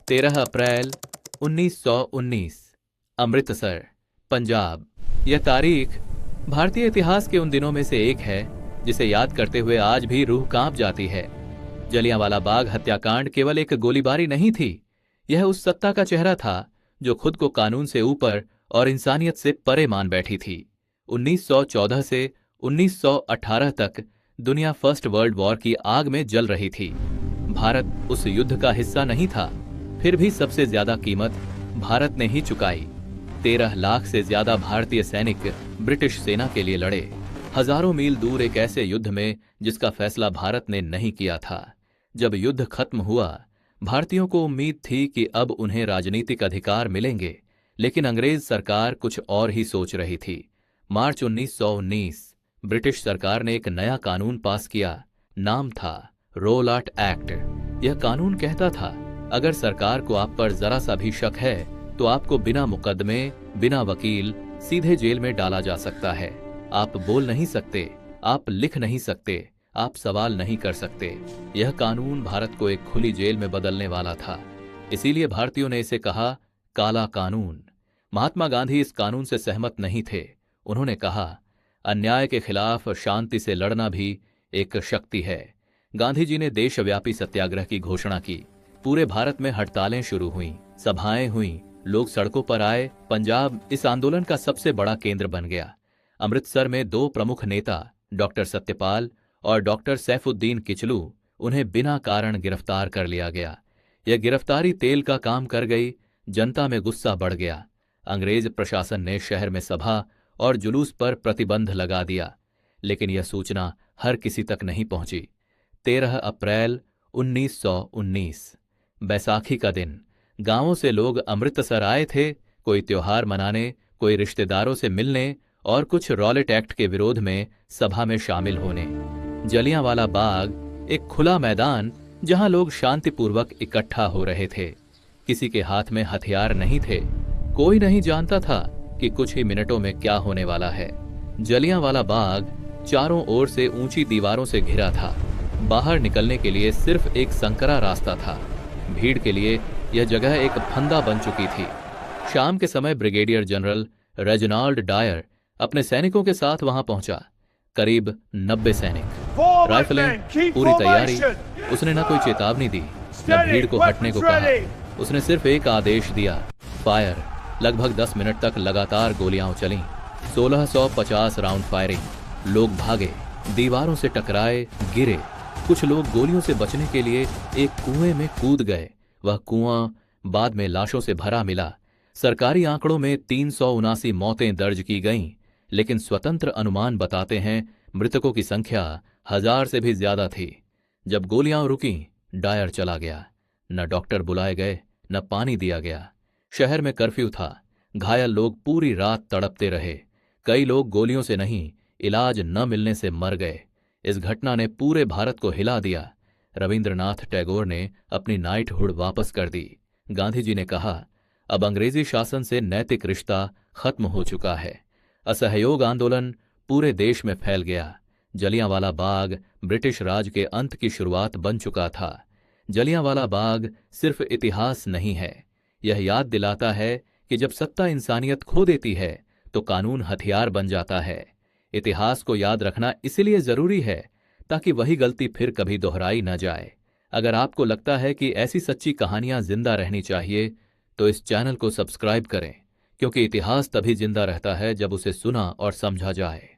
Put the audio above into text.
13 अप्रैल 1919 अमृतसर, पंजाब। यह तारीख भारतीय इतिहास के उन दिनों में से एक है जिसे याद करते हुए आज भी रूह कांप जाती है। जलियांवाला बाग हत्याकांड केवल एक गोलीबारी नहीं थी, यह उस सत्ता का चेहरा था जो खुद को कानून से ऊपर और इंसानियत से परे मान बैठी थी। 1914 से 1918 तक दुनिया फर्स्ट वर्ल्ड वॉर की आग में जल रही थी। भारत उस युद्ध का हिस्सा नहीं था, फिर भी सबसे ज्यादा कीमत भारत ने ही चुकाई। 13 लाख से ज्यादा भारतीय सैनिक ब्रिटिश सेना के लिए लड़े, हजारों मील दूर एक ऐसे युद्ध में जिसका फैसला भारत ने नहीं किया था। जब युद्ध खत्म हुआ, भारतीयों को उम्मीद थी कि अब उन्हें राजनीतिक अधिकार मिलेंगे, लेकिन अंग्रेज सरकार कुछ और ही सोच रही थी। मार्च 1919 ब्रिटिश सरकार ने एक नया कानून पास किया। नाम था रोलाट एक्ट। यह कानून कहता था, अगर सरकार को आप पर जरा सा भी शक है तो आपको बिना मुकदमे, बिना वकील सीधे जेल में डाला जा सकता है। आप बोल नहीं सकते, आप लिख नहीं सकते, आप सवाल नहीं कर सकते। यह कानून भारत को एक खुली जेल में बदलने वाला था। इसीलिए भारतीयों ने इसे कहा काला कानून। महात्मा गांधी इस कानून से सहमत नहीं थे। उन्होंने कहा, अन्याय के खिलाफ शांति से लड़ना भी एक शक्ति है। गांधी जी ने देशव्यापी सत्याग्रह की घोषणा की। पूरे भारत में हड़तालें शुरू हुईं, सभाएं हुईं, लोग सड़कों पर आए। पंजाब इस आंदोलन का सबसे बड़ा केंद्र बन गया। अमृतसर में दो प्रमुख नेता डॉक्टर सत्यपाल और डॉक्टर सैफुद्दीन किचलू, उन्हें बिना कारण गिरफ्तार कर लिया गया। यह गिरफ्तारी तेल का काम कर गई। जनता में गुस्सा बढ़ गया। अंग्रेज प्रशासन ने शहर में सभा और जुलूस पर प्रतिबंध लगा दिया, लेकिन यह सूचना हर किसी तक नहीं पहुंची। 13 अप्रैल 1919 बैसाखी का दिन। गांवों से लोग अमृतसर आए थे, कोई त्योहार मनाने, कोई रिश्तेदारों से मिलने और कुछ रॉलेट एक्ट के विरोध में सभा में शामिल होने। जलियांवाला बाग एक खुला मैदान जहां लोग शांतिपूर्वक इकट्ठा हो रहे थे। किसी के हाथ में हथियार नहीं थे। कोई नहीं जानता था कि कुछ ही मिनटों में क्या होने वाला है। जलियांवाला बाग चारों ओर से ऊंची दीवारों से घिरा था। बाहर निकलने के लिए सिर्फ एक संकरा रास्ता था। भीड़ के लिए यह जगह एक फंदा बन चुकी थी। शाम के समय ब्रिगेडियर जनरल रेजिनाल्ड डायर अपने सैनिकों के साथ वहां पहुंचा। करीब 90 सैनिक, राइफलें, पूरी तैयारी। उसने न कोई चेतावनी दी, न भीड़ को हटने को कहा। उसने सिर्फ एक आदेश दिया, फायर। लगभग 10 मिनट तक लगातार गोलियां चलीं। 1650 राउंड फायरिंग। लोग भागे, दीवारों से टकराए, गिरे। कुछ लोग गोलियों से बचने के लिए एक कुएं में कूद गए। वह कुआं बाद में लाशों से भरा मिला। सरकारी आंकड़ों में 379 मौतें दर्ज की गईं, लेकिन स्वतंत्र अनुमान बताते हैं मृतकों की संख्या 1000 से भी ज्यादा थी। जब गोलियां रुकीं, डायर चला गया। न डॉक्टर बुलाए गए, न पानी दिया गया। शहर में कर्फ्यू था। घायल लोग पूरी रात तड़पते रहे। कई लोग गोलियों से नहीं, इलाज न मिलने से मर गए। इस घटना ने पूरे भारत को हिला दिया। रविंद्रनाथ टैगोर ने अपनी नाइटहुड वापस कर दी। गांधी जी ने कहा, अब अंग्रेजी शासन से नैतिक रिश्ता खत्म हो चुका है। असहयोग आंदोलन पूरे देश में फैल गया। जलियांवाला बाग ब्रिटिश राज के अंत की शुरुआत बन चुका था। जलियांवाला बाग सिर्फ इतिहास नहीं है, यह याद दिलाता है कि जब सत्ता इंसानियत खो देती है तो कानून हथियार बन जाता है। इतिहास को याद रखना इसलिए जरूरी है ताकि वही गलती फिर कभी दोहराई न जाए। अगर आपको लगता है कि ऐसी सच्ची कहानियां जिंदा रहनी चाहिए तो इस चैनल को सब्सक्राइब करें, क्योंकि इतिहास तभी जिंदा रहता है जब उसे सुना और समझा जाए।